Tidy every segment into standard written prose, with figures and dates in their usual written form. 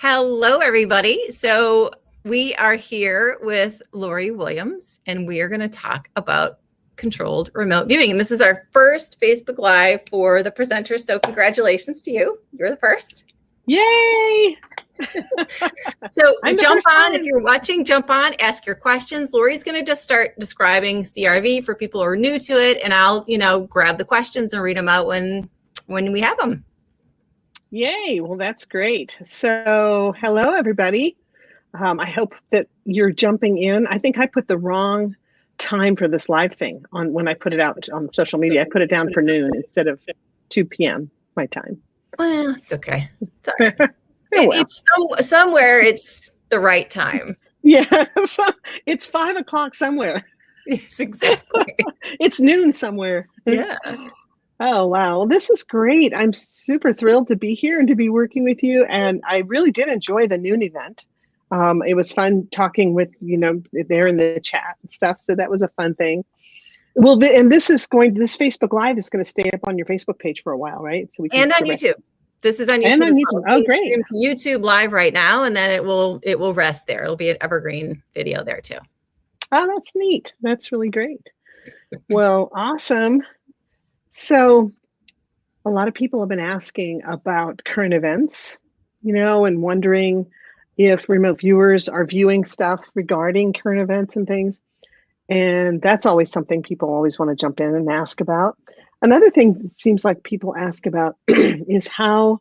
Hello, everybody. So we are here with Lori Williams, and we are going to talk about controlled remote viewing. And this is our first Facebook Live for the presenters. So congratulations to you. You're the first. Yay! So jump on. If you're watching, jump on, ask your questions. Lori's going to just start describing CRV for people who are new to it, and I'll, grab the questions and read them out when we have them. Yay! Well, that's great. So, hello, everybody. I hope that you're jumping in. I think I put the wrong time for this live thing on when I put it out on social media. I put it down for noon instead of 2 p.m. my time. Well, it's okay. It's all right. It's somewhere it's the right time. Yeah, it's 5 o'clock somewhere. Yes, exactly. It's noon somewhere. Yeah. Oh, wow. Well, this is great. I'm super thrilled to be here and to be working with you. And I really did enjoy the noon event. It was fun talking with, there in the chat and stuff. So that was a fun thing. Well, and this Facebook Live is going to stay up on your Facebook page for a while, right? So we can on YouTube. This is on YouTube. And on YouTube. Oh, great. Stream to YouTube live right now, and then it will rest there. It'll be an evergreen video there too. Oh, that's neat. That's really great. Well, awesome. So a lot of people have been asking about current events, and wondering if remote viewers are viewing stuff regarding current events and things. And that's always something people always want to jump in and ask about. Another thing that seems like people ask about is how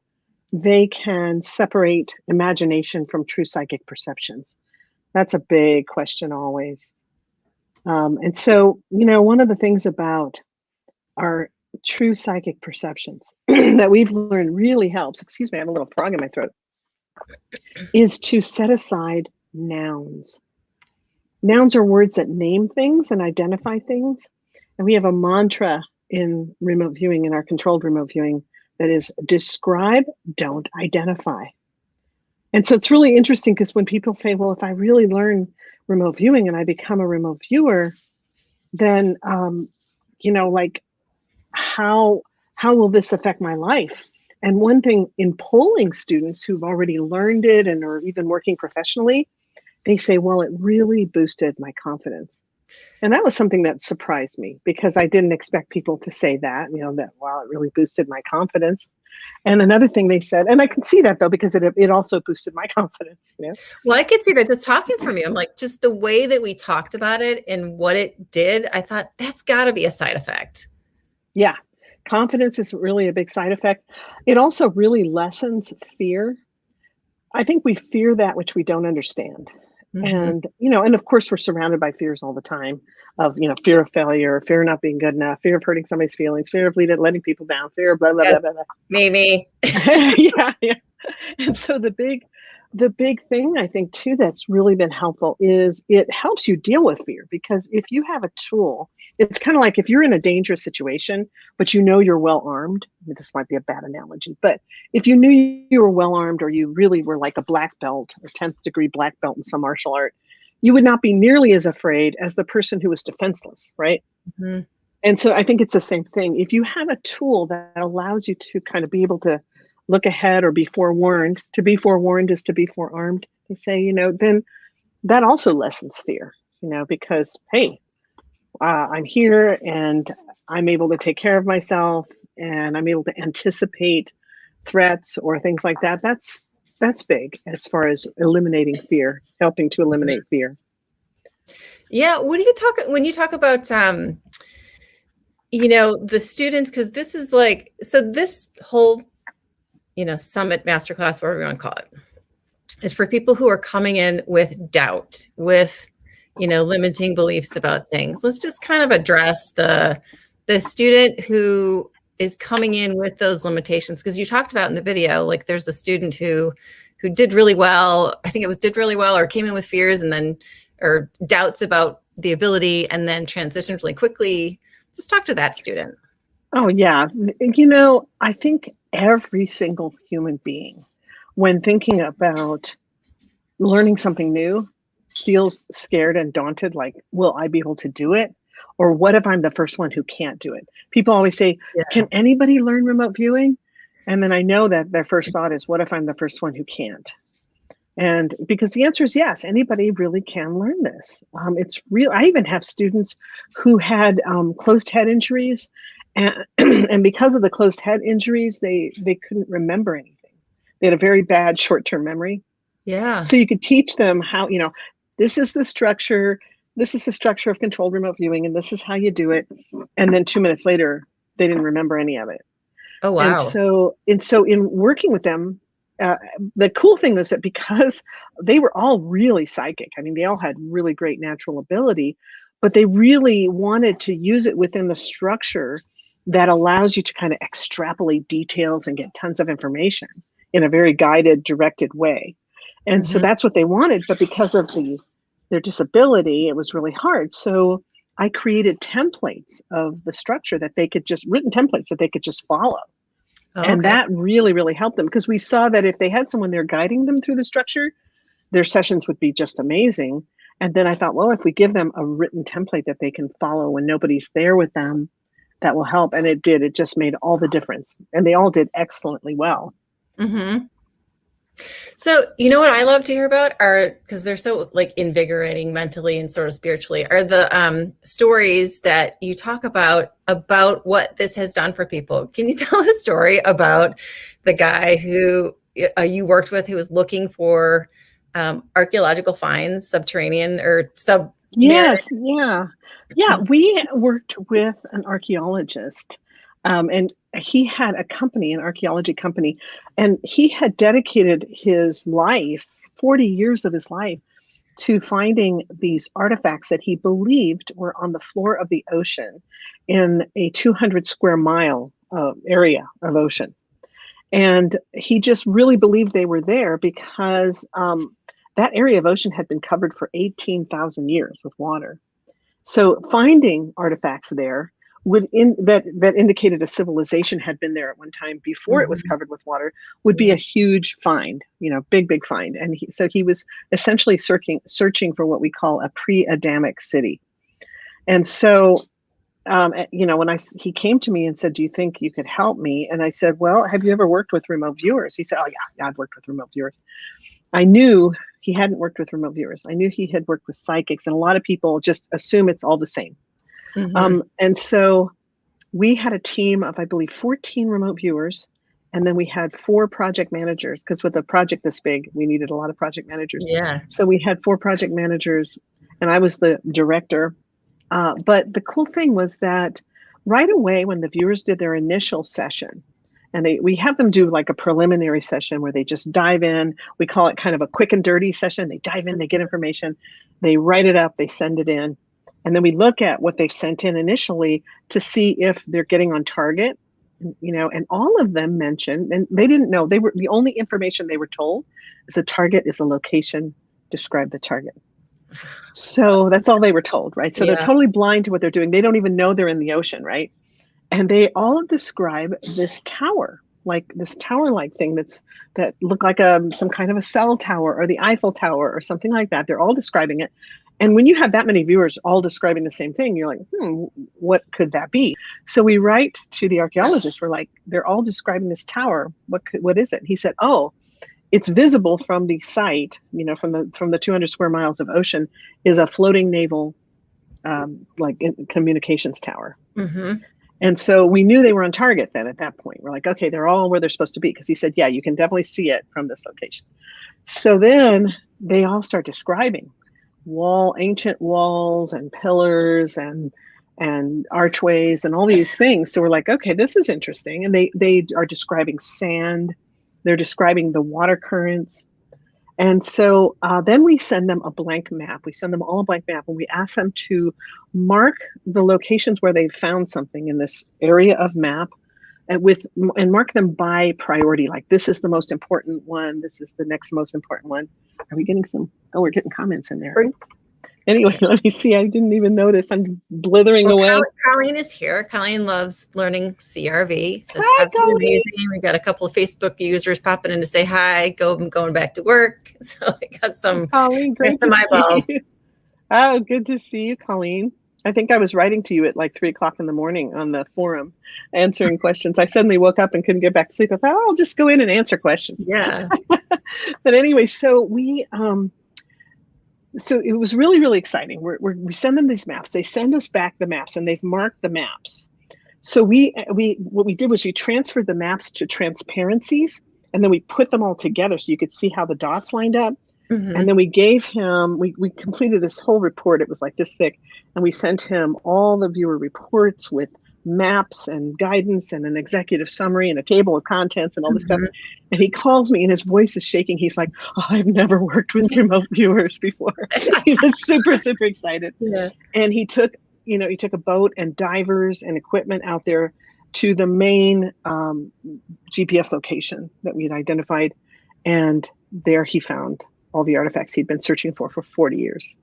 they can separate imagination from true psychic perceptions. That's a big question always. And so, one of the things about our true psychic perceptions that we've learned really helps, excuse me, I have a little frog in my throat, is to set aside nouns. Nouns are words that name things and identify things. And we have a mantra in remote viewing, in our controlled remote viewing, that is describe, don't identify. And so it's really interesting because when people say, well, if I really learn remote viewing and I become a remote viewer, then, how will this affect my life? And one thing in polling students who've already learned it and are even working professionally, they say, well, it really boosted my confidence. And that was something that surprised me because I didn't expect people to say that, that, wow, it really boosted my confidence. And another thing they said, and I can see that though, because it also boosted my confidence. Well, I could see that just talking from you. I'm like, just the way that we talked about it and what it did, I thought that's gotta be a side effect. Yeah. Confidence is really a big side effect. It also really lessens fear. I think we fear that which we don't understand. Mm-hmm. And of course we're surrounded by fears all the time of, fear of failure, fear of not being good enough, fear of hurting somebody's feelings, fear of letting people down, fear of blah, blah, yes, blah, blah, blah. Me. Yeah. And so the big thing I think too that's really been helpful is it helps you deal with fear, because if you have a tool, it's kind of like if you're in a dangerous situation, but you're well armed. This might be a bad analogy, but if you knew you were well armed, or you really were like a black belt or 10th degree black belt in some martial art, you would not be nearly as afraid as the person who was defenseless, right? Mm-hmm. And so I think it's the same thing. If you have a tool that allows you to kind of be able to look ahead or be forewarned. To be forewarned is to be forearmed, they say, then that also lessens fear, because, hey, I'm here and I'm able to take care of myself and I'm able to anticipate threats or things like that. That's big as far as eliminating fear, helping to eliminate fear. Yeah. When you talk about, the students, because this is like, so this whole summit, masterclass, whatever you want to call it, is for people who are coming in with doubt, with, limiting beliefs about things. Let's just kind of address the student who is coming in with those limitations. Because you talked about in the video, like there's a student who did really well. I think it was did really well, or came in with fears and then, or doubts about the ability and then transitioned really quickly. Just talk to that student. Oh, yeah. I think every single human being, when thinking about learning something new, feels scared and daunted, like, will I be able to do it? Or what if I'm the first one who can't do it? People always say, can anybody learn remote viewing? And then I know that their first thought is, what if I'm the first one who can't? And because the answer is yes, anybody really can learn this. It's real. I even have students who had closed head injuries, and and because of the closed head injuries, they couldn't remember anything. They had a very bad short term memory. Yeah. So you could teach them how, this is the structure. This is the structure of controlled remote viewing, and this is how you do it. And then 2 minutes later, they didn't remember any of it. Oh, And wow. so in working with them, uh, the cool thing was that because they were all really psychic, I mean, they all had really great natural ability, but they really wanted to use it within the structure that allows you to kind of extrapolate details and get tons of information in a very guided, directed way. And so Mhm. that's what they wanted, but because of their disability, it was really hard. So I created templates of the structure that they could just written templates that they could just follow. Oh, And okay. that really, really helped them because we saw that if they had someone there guiding them through the structure, their sessions would be just amazing. And then I thought, well, if we give them a written template that they can follow when nobody's there with them, that will help. And it did. It just made all the difference. And they all did excellently well. Mhm. So, you know what I love to hear about are, because they're so like invigorating mentally and sort of spiritually, are the stories that you talk about what this has done for people. Can you tell a story about the guy who you worked with who was looking for archaeological finds, subterranean or submarine? Yes, yeah. Yeah, we worked with an archaeologist, and he had a company, an archaeology company, and he had dedicated his life, 40 years of his life, to finding these artifacts that he believed were on the floor of the ocean in a 200 square mile area of ocean. And he just really believed they were there because that area of ocean had been covered for 18,000 years with water. So finding artifacts there that indicated a civilization had been there at one time before it was Mhm. covered with water would be Yeah. a huge find, big find. And so he was essentially searching for what we call a pre-Adamic city. And so when he came to me and said, "Do you think you could help me?" And I said, "Well, have you ever worked with remote viewers?" He said, "Oh yeah, I've worked with remote viewers." I knew he hadn't worked with remote viewers. I knew he had worked with psychics, and a lot of people just assume it's all the same. Hmm. And so we had a team of, I believe, 14 remote viewers, and then we had 4 project managers because with a project this big, we needed a lot of project managers. Yeah. So we had 4 project managers, and I was the director. But the cool thing was that right away when the viewers did their initial session, and we have them do like a preliminary session where they just dive in. We call it kind of a quick and dirty session. They dive in, they get information, they write it up, they send it in. And then we look at what they've sent in initially to see if they're getting on target, and all of them mentioned, and they didn't know, they were the only information they were told is a target is a location, describe the target. So that's all they were told, right? So they're Yeah. totally blind to what they're doing. They don't even know they're in the ocean, right? And they all describe this tower, like this tower-like thing that looked like some kind of a cell tower or the Eiffel Tower or something like that. They're all describing it. And when you have that many viewers all describing the same thing, you're like, what could that be? So we write to the archaeologist. We're like, they're all describing this tower. What is it? And he said, oh, it's visible from the site, from the 200 square miles of ocean, is a floating naval communications tower. Hmm. And so we knew they were on target then at that point. We're like, okay, they're all where they're supposed to be. Because he said, yeah, you can definitely see it from this location. So then they all start describing ancient walls and pillars and archways and all these things. So we're like, okay, this is interesting. And they are describing sand. They're describing the water currents. And so then we send them a blank map. We send them all a blank map, and we ask them to mark the locations where they found something in this area of map, and mark them by priority. Like, this is the most important one. This is the next most important one. Are we getting some? Oh, we're getting comments in there. Oops. Anyway, let me see. I didn't even notice. I'm blithering Well, away. Colleen is here. Colleen loves learning CRV, so it's Hi, absolutely Colleen. amazing. We got a couple of Facebook users popping in to say hi. I'm going back to work, so I got Colleen, great some to see eyeballs. you. Oh, good to see you, Colleen. I think I was writing to you at like 3 o'clock in the morning on the forum, answering questions. I suddenly woke up and couldn't get back to sleep. I thought, oh, I'll just go in and answer questions. Yeah. But anyway, so it was really, really exciting. We send them these maps. They send us back the maps, and they've marked the maps. So what we did was we transferred the maps to transparencies, and then we put them all together so you could see how the dots lined up. And then we gave him, we completed this whole report. It was like this thick. And we sent him all the viewer reports with maps and guidance and an executive summary and a table of contents and all this stuff. And he calls me and his voice is shaking. He's like, oh, I've never worked with remote viewers before. He was super, super excited. Yeah. And he took a boat and divers and equipment out there to the main GPS location that we had identified. And there he found all the artifacts he'd been searching for 40 years.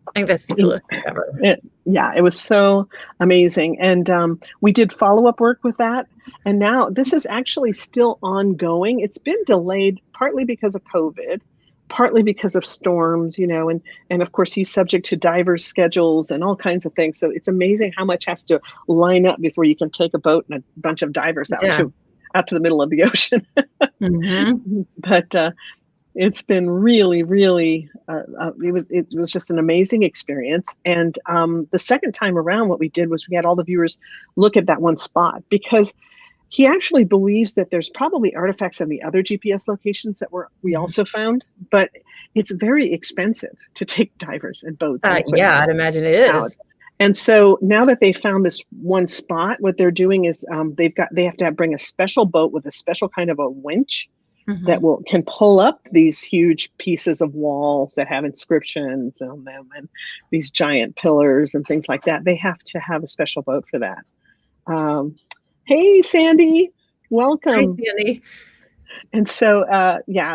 I think that's the coolest thing ever. It was so amazing. And we did follow-up work with that. And now this is actually still ongoing. It's been delayed partly because of COVID, partly because of storms, and of course he's subject to divers' schedules and all kinds of things. So it's amazing how much has to line up before you can take a boat and a bunch of divers out to the middle of the ocean. But it's been really, really, it was just an amazing experience. And the second time around, what we did was we had all the viewers look at that one spot, because he actually believes that there's probably artifacts in the other GPS locations that we also found, but it's very expensive to take divers and boats. Yeah, I'd imagine it is. Out. And so now that they found this one spot, what they're doing is they have to bring a special boat with a special kind of a winch that can pull up these huge pieces of walls that have inscriptions on them and these giant pillars and things like that. They have to have a special boat for that. Hey, Sandy, welcome. Hi, Sandy. And so,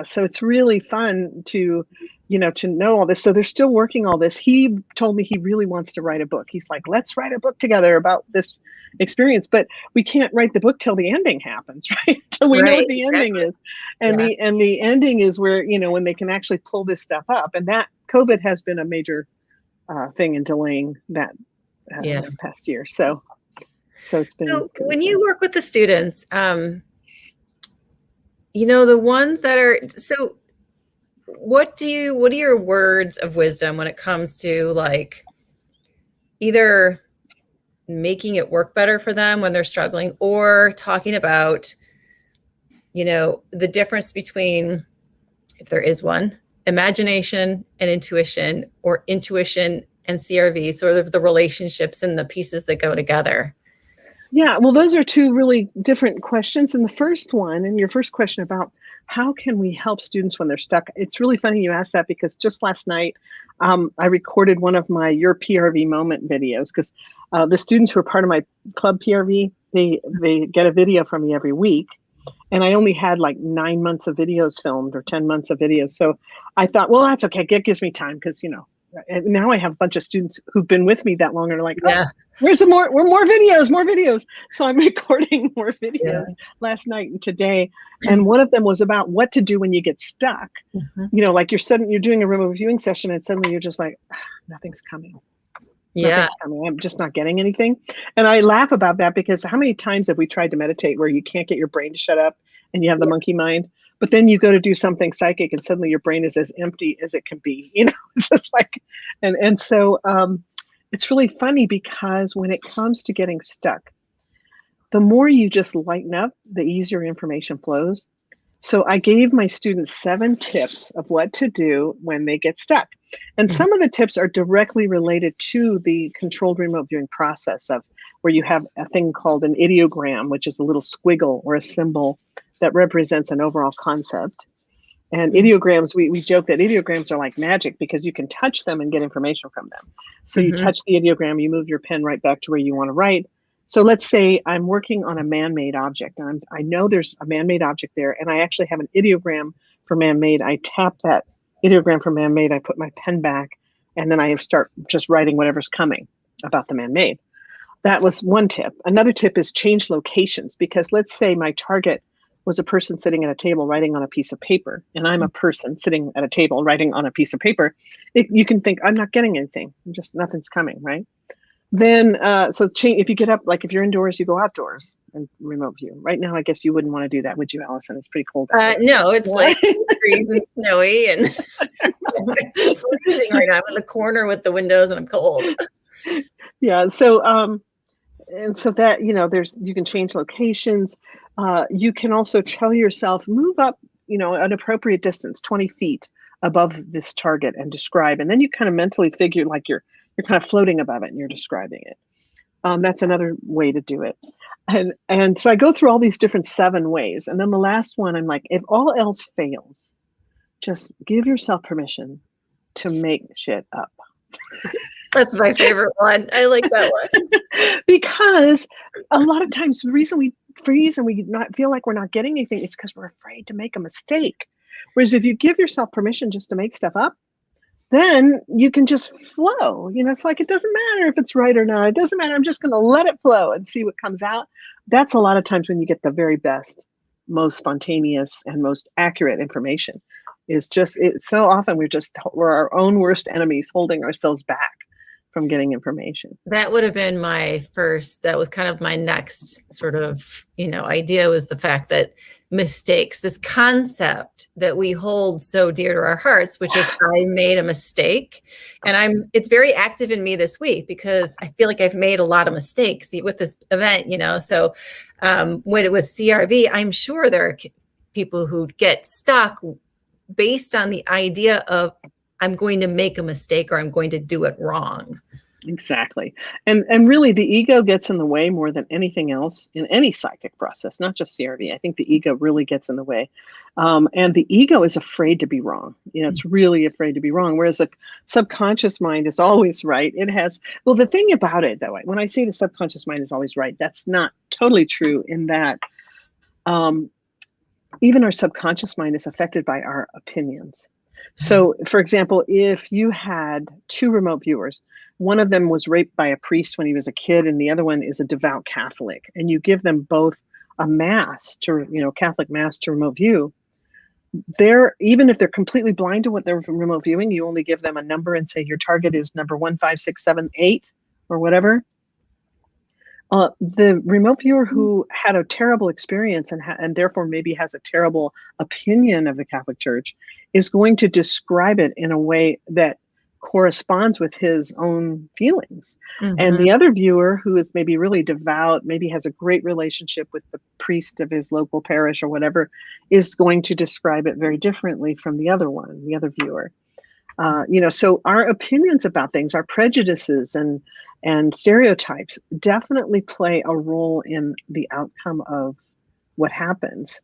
so it's really fun to know all this. So they're still working all this. He told me he really wants to write a book. He's like, let's write a book together about this experience, but we can't write the book till the ending happens, right? Till we know what the ending is. And the ending is where, when they can actually pull this stuff up. And that COVID has been a major thing in delaying that this past year. So it's been. So when you work with the students, the ones that are, so what are your words of wisdom when it comes to like either making it work better for them when they're struggling, or talking about, the difference between, if there is one, imagination and intuition, or intuition and CRV, sort of the relationships and the pieces that go together? Yeah, well, those are two really different questions. And the first one, and your first question about how can we help students when they're stuck? It's really funny you asked that, because just last night, I recorded one of my Your PRV Moment videos, because the students who are part of my club PRV, they get a video from me every week. And I only had like 9 months of videos filmed, or 10 months of videos. So I thought, well, that's okay. It gives me time, because, and now I have a bunch of students who've been with me that long and are like, where's more videos. So I'm recording more videos last night and today. And one of them was about what to do when you get stuck. Like you're doing a remote viewing session and suddenly you're just like, nothing's coming. Nothing's coming. I'm just not getting anything. And I laugh about that, because how many times have we tried to meditate where you can't get your brain to shut up and you have the monkey mind? But then you go to do something psychic and suddenly your brain is as empty as it can be, it's just like, and so it's really funny, because when it comes to getting stuck, the more you just lighten up, the easier information flows. So I gave my students 7 tips of what to do when they get stuck. And some of the tips are directly related to the controlled remote viewing process, of where you have a thing called an ideogram, which is a little squiggle or a symbol that represents an overall concept. And ideograms, we joke that ideograms are like magic, because you can touch them and get information from them. So you touch the ideogram, you move your pen right back to where you want to write. So let's say I'm working on a man-made object, and I know there's a man-made object there, and I actually have an ideogram for man-made. I tap that ideogram for man-made, I put my pen back, and then I start just writing whatever's coming about the man-made. That was one tip. Another tip is change locations, because let's say my target was a person sitting at a table writing on a piece of paper, and I'm a person sitting at a table writing on a piece of paper. You can think, I'm not getting anything, nothing's coming, right? Then, if you get up, like if you're indoors, you go outdoors. and remote view. Right now, I guess you wouldn't want to do that, would you, Allison? It's pretty cold out there. No, it's like degrees and snowy, and it's freezing right now. I'm in the corner with the windows, and I'm cold. Yeah. So, and so that, you can change locations. You can also tell yourself, move up, an appropriate distance, 20 feet above this target, and describe. And then you kind of mentally figure like you're kind of floating above it and you're describing it. That's another way to do it. And so I go through all these different 7 ways. And then the last one, I'm like, if all else fails, just give yourself permission to make shit up. That's my favorite one. I like that one. Because a lot of times the reason we freeze and we not feel like we're not getting anything, it's because we're afraid to make a mistake. Whereas if you give yourself permission just to make stuff up, then you can just flow. It's like, it doesn't matter if it's right or not. It doesn't matter. I'm just going to let it flow and see what comes out. That's a lot of times when you get the very best, most spontaneous, and most accurate information. It's so often we're our own worst enemies, holding ourselves back from getting information. That would have been that was kind of my next sort of, idea, was the fact that mistakes, this concept that we hold so dear to our hearts, which is I made a mistake. And it's very active in me this week because I feel like I've made a lot of mistakes with this event, so with CRV, I'm sure there are people who get stuck based on the idea of I'm going to make a mistake or I'm going to do it wrong. Exactly. And really the ego gets in the way more than anything else in any psychic process, not just CRV. I think the ego really gets in the way. And the ego is afraid to be wrong. It's really afraid to be wrong. Whereas the subconscious mind is always right. The thing about it, though, when I say the subconscious mind is always right, that's not totally true, in that even our subconscious mind is affected by our opinions. So, for example, if you had 2 remote viewers, one of them was raped by a priest when he was a kid, and the other one is a devout Catholic, and you give them both a mass Catholic mass to remote view, even if they're completely blind to what they're remote viewing, you only give them a number and say your target is number 1, 5, 6, 7, 8, or whatever. The remote viewer who had a terrible experience and therefore maybe has a terrible opinion of the Catholic Church is going to describe it in a way that corresponds with his own feelings. Mm-hmm. And the other viewer, who is maybe really devout, maybe has a great relationship with the priest of his local parish or whatever, is going to describe it very differently from the other viewer. So our opinions about things, our prejudices and stereotypes definitely play a role in the outcome of what happens.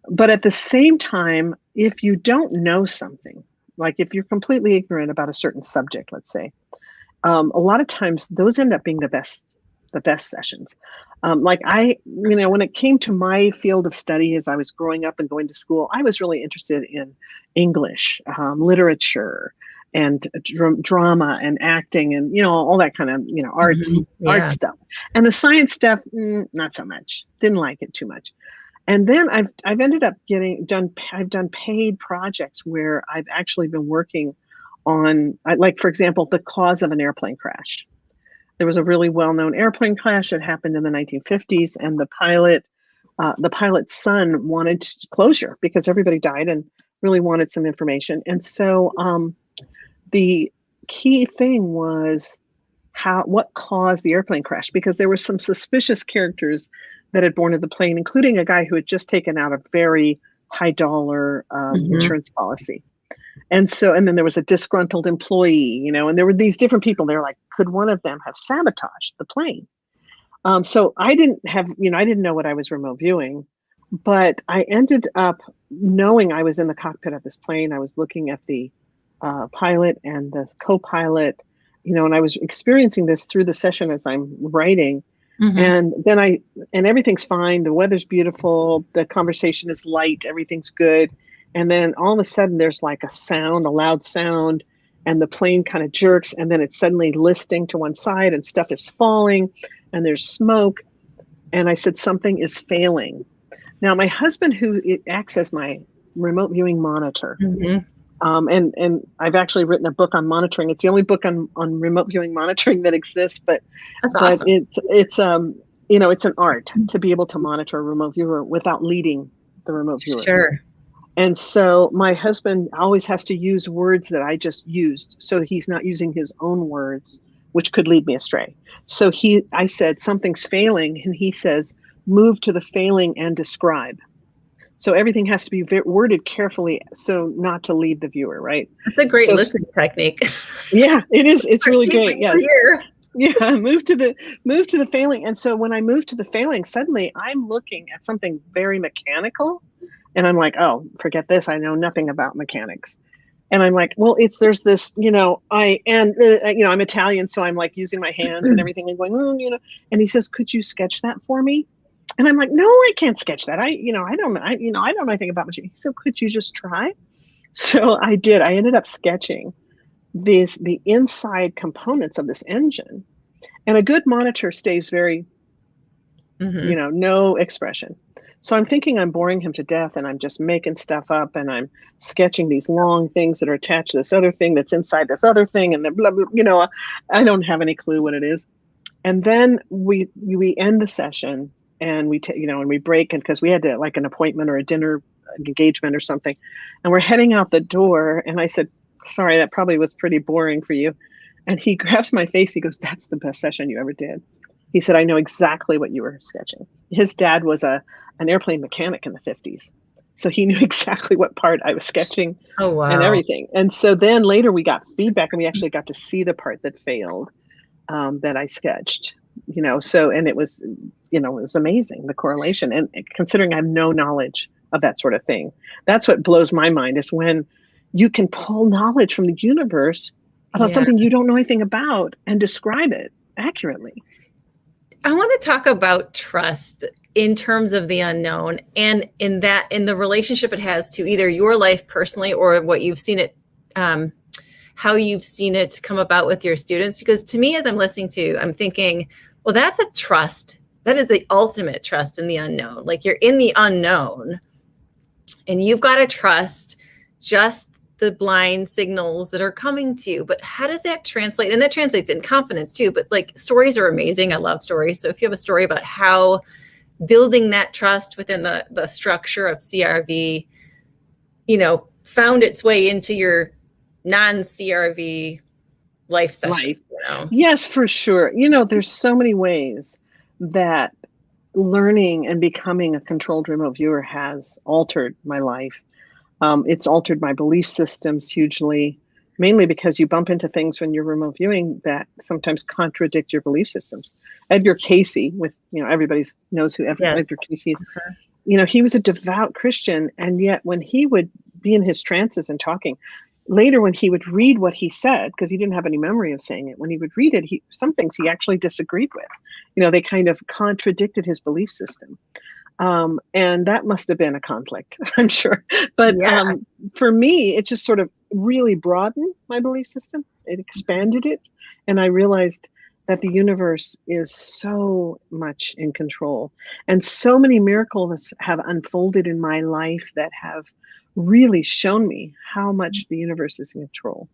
But at the same time, if you don't know something, like if you're completely ignorant about a certain subject, let's say, a lot of times those end up being the best sessions. When it came to my field of study as I was growing up and going to school, I was really interested in English, literature, and drama and acting and, all that kind of, arts, art stuff. And the science stuff, not so much. Didn't like it too much. And then I've ended up I've done paid projects where I've actually been working on, like, for example, the cause of an airplane crash. There was a really well-known airplane crash that happened in the 1950s, and the pilot's son wanted closure because everybody died and really wanted some information. And so the key thing was what caused the airplane crash, because there were some suspicious characters that had boarded the plane, including a guy who had just taken out a very high dollar insurance policy. And then there was a disgruntled employee, and there were these different people. They're like, could one of them have sabotaged the plane? So I didn't know what I was remote viewing, but I ended up knowing I was in the cockpit of this plane. I was looking at the pilot and the co-pilot, and I was experiencing this through the session as I'm writing. Mm-hmm. And then and everything's fine. The weather's beautiful. The conversation is light. Everything's good. And then all of a sudden there's like a loud sound, and the plane kind of jerks, and then it's suddenly listing to one side and stuff is falling and there's smoke. And I said, something is failing. Now, my husband, who acts as my remote viewing monitor, and I've actually written a book on monitoring. It's the only book on remote viewing monitoring that exists, but that's awesome. But it's an art to be able to monitor a remote viewer without leading the remote viewer. Sure. And so my husband always has to use words that I just used. So he's not using his own words, which could lead me astray. So I said, something's failing. And he says, move to the failing and describe. So everything has to be worded carefully so not to lead the viewer, right? That's a great listening technique. Yeah, it is. It's really great. Yeah. Clear. Yeah, move to the failing. And so when I moved to the failing, suddenly I'm looking at something very mechanical. And I'm like, oh, forget this. I know nothing about mechanics. And I'm like, well, there's this, I'm Italian. So I'm like using my hands and everything and going, and he says, could you sketch that for me? And I'm like, no, I can't sketch that. I don't know anything about machine. So could you just try? So I did. I ended up sketching the inside components of this engine. And a good monitor stays very, no expression. So I'm thinking I'm boring him to death, and I'm just making stuff up, and I'm sketching these long things that are attached to this other thing that's inside this other thing, and then blah, blah, I don't have any clue what it is. And then we end the session, and we break, and because we had to, like, an appointment or a dinner engagement or something, and we're heading out the door, and I said, sorry, that probably was pretty boring for you. And he grabs my face. He goes, that's the best session you ever did. He said, I know exactly what you were sketching. His dad was an airplane mechanic in the 50s. So he knew exactly what part I was sketching. Oh, wow. And everything. And so then later we got feedback, and we actually got to see the part that failed, that I sketched, and it was, it was amazing, the correlation. And considering I have no knowledge of that sort of thing, that's what blows my mind, is when you can pull knowledge from the universe about something you don't know anything about and describe it accurately. I want to talk about trust in terms of the unknown, and in the relationship it has to either your life personally or what you've seen it, how you've seen it come about with your students. Because to me, as I'm listening to, I'm thinking, well, that's a trust. That is the ultimate trust in the unknown. Like, you're in the unknown and you've got to trust just the blind signals that are coming to you. But how does that translate? And that translates in confidence too. But like, stories are amazing. I love stories. So if you have a story about how building that trust within the structure of CRV, found its way into your non-CRV life session. Yes, for sure. There's so many ways that learning and becoming a controlled remote viewer has altered my life. It's altered my belief systems hugely, mainly because you bump into things when you're remote viewing that sometimes contradict your belief systems. Edgar Cayce, everybody knows who Edgar Cayce is. He was a devout Christian, and yet when he would be in his trances and talking, later when he would read what he said, because he didn't have any memory of saying it, when he would read it, some things he actually disagreed with. They kind of contradicted his belief system. And that must have been a conflict, I'm sure. But for me, it just sort of really broadened my belief system. It expanded it. And I realized that the universe is so much in control. And so many miracles have unfolded in my life that have really shown me how much the universe is in control.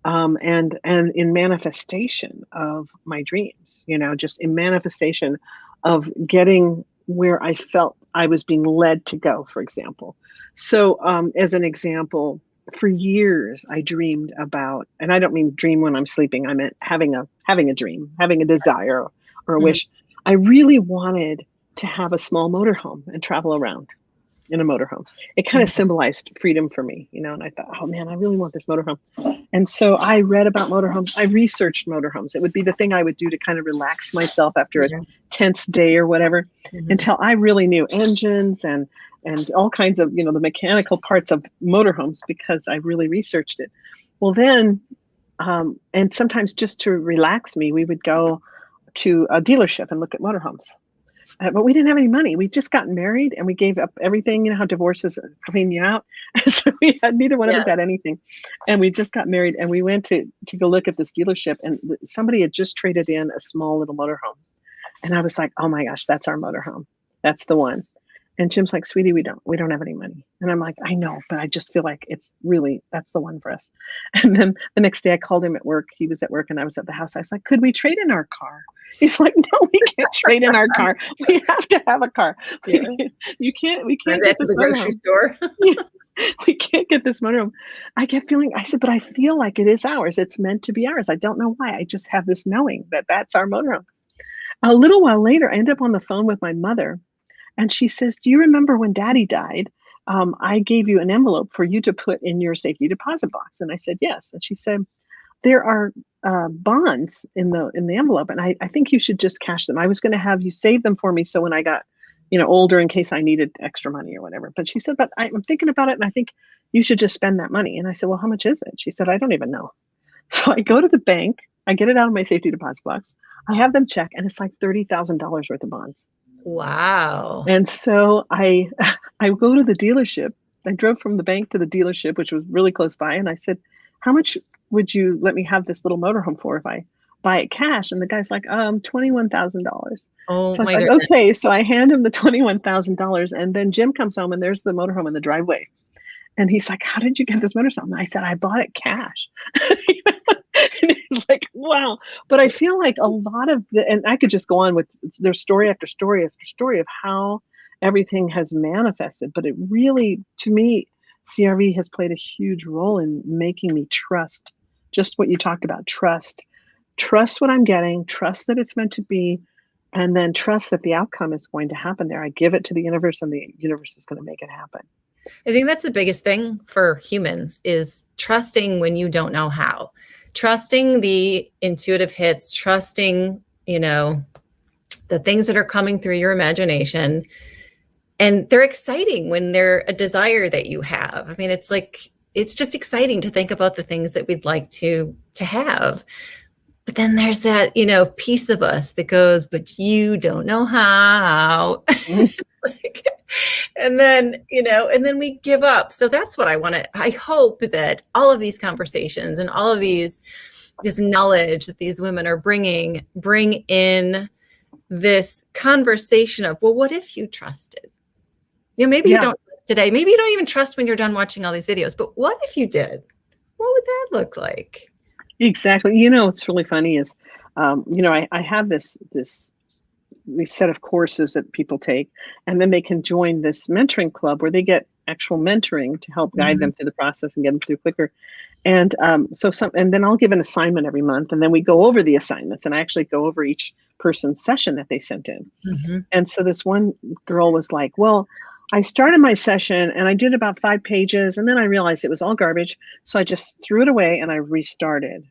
And in manifestation of my dreams, just in manifestation of getting where I felt I was being led to go, for example. So as an example, for years I dreamed about, and I don't mean dream when I'm sleeping, I meant having a dream, having a desire or a wish. I really wanted to have a small motorhome and travel around in a motorhome. It kind of symbolized freedom for me, and I thought, oh man, I really want this motorhome. And so I read about motorhomes. I researched motorhomes. It would be the thing I would do to kind of relax myself after a tense day or whatever, until I really knew engines and all kinds of, the mechanical parts of motorhomes, because I really researched it. Well, then, and sometimes just to relax me, we would go to a dealership and look at motorhomes. But we didn't have any money. We'd just gotten married and we gave up everything. You know how divorces clean you out? So neither one of us had anything. And we just got married, and we went to go look at this dealership, and somebody had just traded in a small little motorhome. And I was like, oh my gosh, that's our motorhome. That's the one. And Jim's like, sweetie, we don't have any money. And I'm like, I know, but I just feel like it's really, that's the one for us. And then the next day I called him at work. He was at work and I was at the house. I was like, could we trade in our car? He's like, no, we can't trade in our car. We have to have a car. Yeah. We Or can't that get to this the grocery motorhome. store. Yeah, we can't get this motorhome. I kept feeling, I said, but I feel like it is ours. It's meant to be ours. I don't know why. I just have this knowing that that's our motorhome. A little while later, I end up on the phone with my mother. And she says, do you remember when daddy died? I gave you an envelope for you to put in your safety deposit box. And I said, yes. And she said, there are bonds in the envelope. And I think you should just cash them. I was going to have you save them for me. So when I got, older, in case I needed extra money or whatever. But she said, but I'm thinking about it. And I think you should just spend that money. And I said, well, how much is it? She said, I don't even know. So I go to the bank. I get it out of my safety deposit box. I have them check. And it's like $30,000 worth of bonds. Wow. And so I I go to the dealership. I drove from the bank to the dealership, which was really close by, and I said, "How much would you let me have this little motorhome for if I buy it cash?" And the guy's like, $21,000. Oh So I was my like, goodness. okay. So I hand him the $21,000, and then Jim comes home, and there's the motorhome in the driveway. And he's like, how did you get this motorcycle? And I said, I bought it cash. And he's like, wow. But I feel like a lot of and I could just go on with there's story after story after story of how everything has manifested. But it really, to me, CRV has played a huge role in making me trust just what you talked about, trust what I'm getting, trust that it's meant to be, and then trust that the outcome is going to happen there. I give it to the universe and the universe is going to make it happen. I think that's the biggest thing for humans is trusting when you don't know how, trusting the intuitive hits, trusting, the things that are coming through your imagination. And they're exciting when they're a desire that you have. I mean, it's like, it's just exciting to think about the things that we'd like to have. But then there's that, piece of us that goes, but you don't know how. Like, and then we give up. So that's what I hope that all of these conversations and all of this knowledge that these women are bring in this conversation of, well, what if you trusted? Maybe you don't today. Maybe you don't even trust when you're done watching all these videos, but what if you did? What would that look like? Exactly. What's really funny is, I have this set of courses that people take, and then they can join this mentoring club where they get actual mentoring to help guide them through the process and get them through quicker. And and then I'll give an assignment every month, and then we go over the assignments, and I actually go over each person's session that they sent in. And so this one girl was like, well, I started my session and I did about 5 pages, and then I realized it was all garbage. So I just threw it away and I restarted.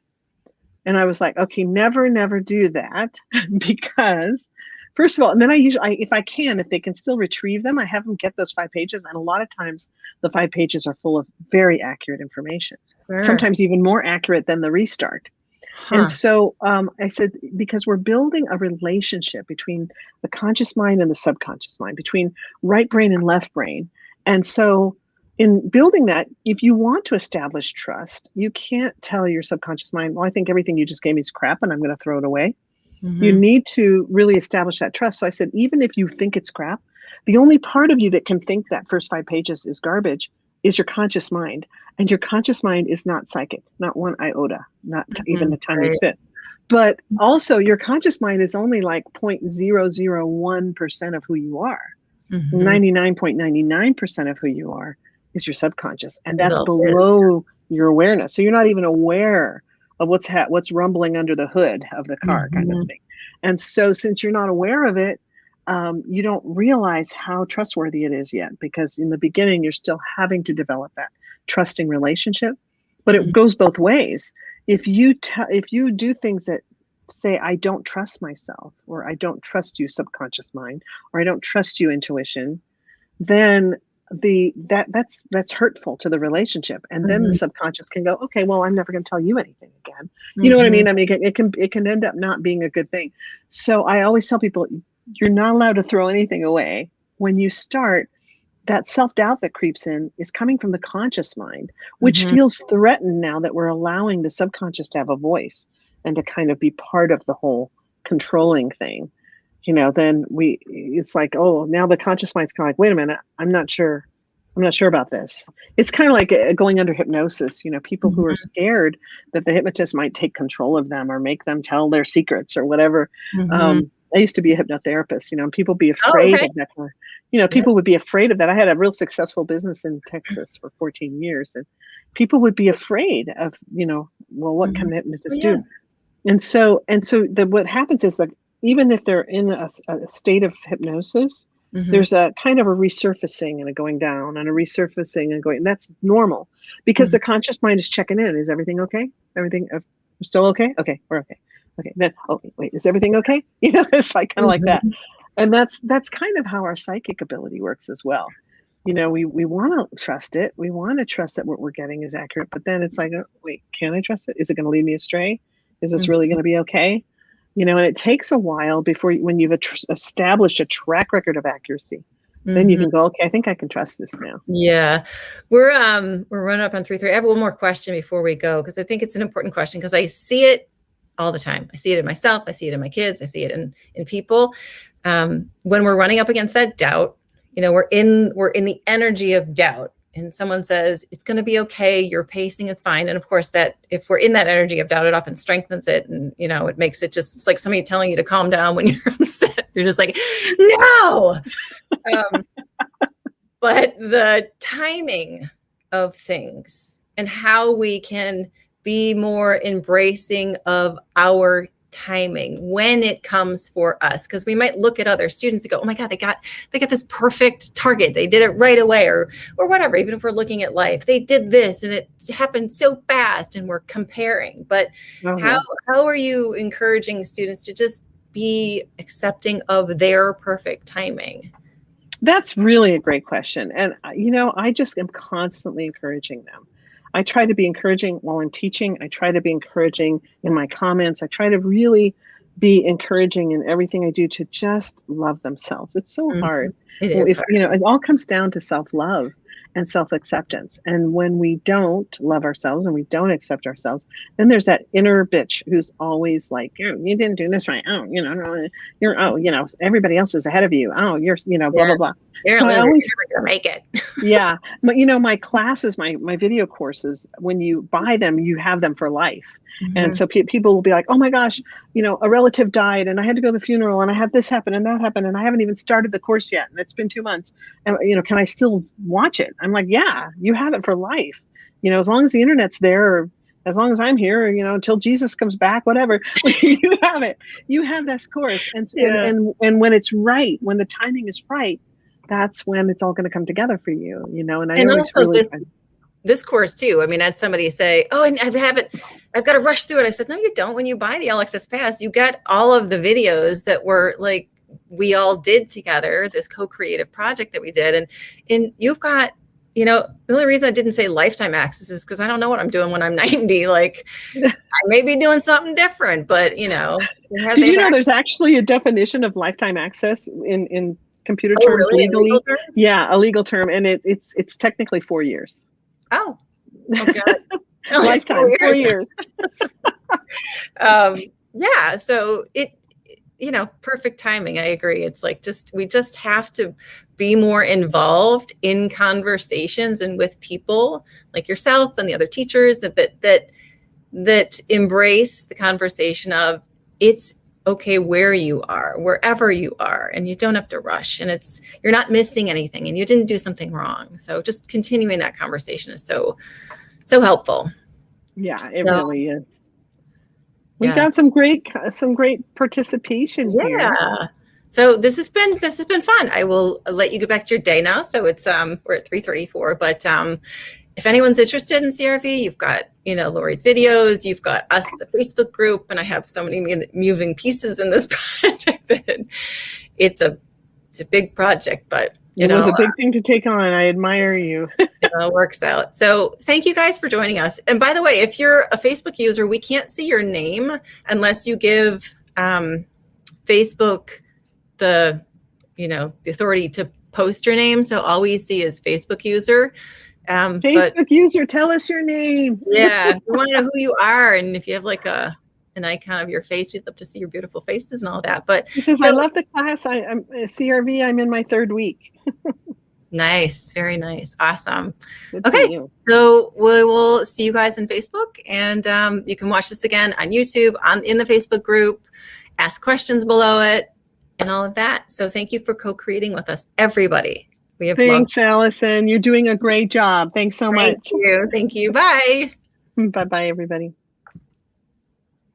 And I was like, okay, never do that because first of all, and then I usually, if they can still retrieve them, I have them get those 5 pages. And a lot of times the 5 pages are full of very accurate information, sometimes even more accurate than the restart. And so I said, because we're building a relationship between the conscious mind and the subconscious mind, between right brain and left brain. And so in building that, if you want to establish trust, you can't tell your subconscious mind, well, I think everything you just gave me is crap and I'm going to throw it away. You need to really establish that trust. So I said, even if you think it's crap, the only part of you that can think that first 5 pages is garbage is your conscious mind. And your conscious mind is not psychic, not one iota, not even the tiniest bit. But also your conscious mind is only like 0.001% of who you are. 99.99% of who you are is your subconscious. And that's below your awareness. So you're not even aware of what's rumbling under the hood of the car kind of thing. And so since you're not aware of it, you don't realize how trustworthy it is yet, because in the beginning, you're still having to develop that trusting relationship, but it goes both ways. If you do things that say, I don't trust myself, or I don't trust you, subconscious mind, or I don't trust you, intuition, then that's hurtful to the relationship. And then the subconscious can go, okay, well, I'm never going to tell you anything again. You know what I mean? I mean, it can end up not being a good thing. So I always tell people, you're not allowed to throw anything away. When you start, that self-doubt that creeps in is coming from the conscious mind, which feels threatened now that we're allowing the subconscious to have a voice and to kind of be part of the whole controlling thing. then it's like, oh, now the conscious mind's kind of like, wait a minute, I'm not sure about this. It's kind of like going under hypnosis, people who are Mhm, scared that the hypnotist might take control of them or make them tell their secrets or whatever. mhm. I used to be a hypnotherapist, and people be Oh, afraid okay. of that kind of, Yeah. people would be afraid of that. I had a real successful business in Texas for 14 years, and people would be afraid of, well, what can Mhm. the Oh, hypnotist yeah. do? And so what happens is that even if they're in a state of hypnosis, Mhm, there's a kind of a resurfacing and a going down and a resurfacing and going. And that's normal because mhm, the conscious mind is checking in. Is everything okay? Everything we're still okay? Okay, we're okay. Okay, then wait, is everything okay? It's like kind of like that. mhm. And that's kind of how our psychic ability works as well. We want to trust it. We want to trust that what we're getting is accurate, but then it's like, oh, wait, can I trust it? Is it going to lead me astray? Is this really Mhm, going to be okay? And it takes a while before when you've established a track record of accuracy, then you mhm. can go, okay, I think I can trust this now. Yeah. We're running up on 3:30. I have one more question before we go because I think it's an important question because I see it all the time. I see it in myself, I see it in my kids, I see it in people. When we're running up against that doubt, we're in the energy of doubt. And someone says, it's going to be okay. Your pacing is fine. And of course, that if we're in that energy of doubt, it often strengthens it. And, it makes it it's like somebody telling you to calm down when you're upset. You're just like, no. Um, but the timing of things and how we can be more embracing of our timing when it comes for us, because we might look at other students and go, oh my god, they got this perfect target, they did it right away, or whatever. Even if we're looking at life, they did this and it happened so fast and we're comparing. But Oh how yeah. how are you encouraging students to just be accepting of their perfect timing? That's really a great question. And, I just am constantly encouraging them. I try to be encouraging while I'm teaching. I try to be encouraging in my comments. I try to really be encouraging in everything I do to just love themselves. It's so Mhm. hard. It Well, is if, hard. it all comes down to self love and self acceptance. And when we don't love ourselves and we don't accept ourselves, then there's that inner bitch who's always like, oh, you didn't do this right. Oh, no, everybody else is ahead of you. Oh, you're, blah, Yeah, blah, blah. you're a So I loser, always, you're never gonna make it. yeah, but my classes, my video courses, when you buy them, you have them for life. And Mhm. so people will be like, oh my gosh, a relative died and I had to go to the funeral and I had this happen and that happened and I haven't even started the course yet and it's been 2 months. And, can I still watch it? I'm like, yeah, you have it for life. As long as the internet's there, or as long as I'm here, until Jesus comes back, whatever, you have it. You have this course. Yeah. And when it's right, when the timing is right, that's when it's all going to come together for you, and I And always also really this course too. I mean, I had somebody say, "Oh, and I've got to rush through it." I said, "No, you don't. When you buy the All Access Pass, you get all of the videos that were like we all did together, this co-creative project that we did, and you've got." The only reason I didn't say lifetime access is because I don't know what I'm doing when I'm 90. Like, I may be doing something different, but Did they you have know access. there's actually a definition of lifetime access in computer Oh, terms really? In legal legally? terms? Yeah, a legal term, and it's technically 4 years. Oh, oh God. Only four Lifetime, 4 years. years. Yeah. So perfect timing. I agree. It's like we just have to be more involved in conversations and with people like yourself and the other teachers that embrace the conversation of it's okay where you are, wherever you are, and you don't have to rush, and you're not missing anything and you didn't do something wrong. So just continuing that conversation is so helpful. Yeah, it So really is. We yeah. got some great participation here. Yeah. So this has been fun. I will let you get back to your day now. So it's we're at 3:34, but if anyone's interested in CRV, you've got Lori's videos, you've got us, the Facebook group, and I have so many moving pieces in this project that it's a big project, but It was a big thing to take on. I admire you. it all works out. So thank you guys for joining us. And by the way, if you're a Facebook user, we can't see your name unless you give Facebook the authority to post your name. So all we see is Facebook user. But Facebook user, tell us your name. yeah, we want to know who you are and if you have like a an icon of your face. We'd love to see your beautiful faces and all that. But He says, I so love the class. I'm CRV. I'm in my 3rd week. nice. Very nice. Awesome. Good for Okay. you. So we will see you guys on Facebook, and you can watch this again on YouTube, in the Facebook group, ask questions below it, and all of that. So thank you for co-creating with us, everybody. We have loved. Thanks, Allison. You're doing a great job. Thanks so much. Thank you. Thank you. Bye. Bye-bye, everybody.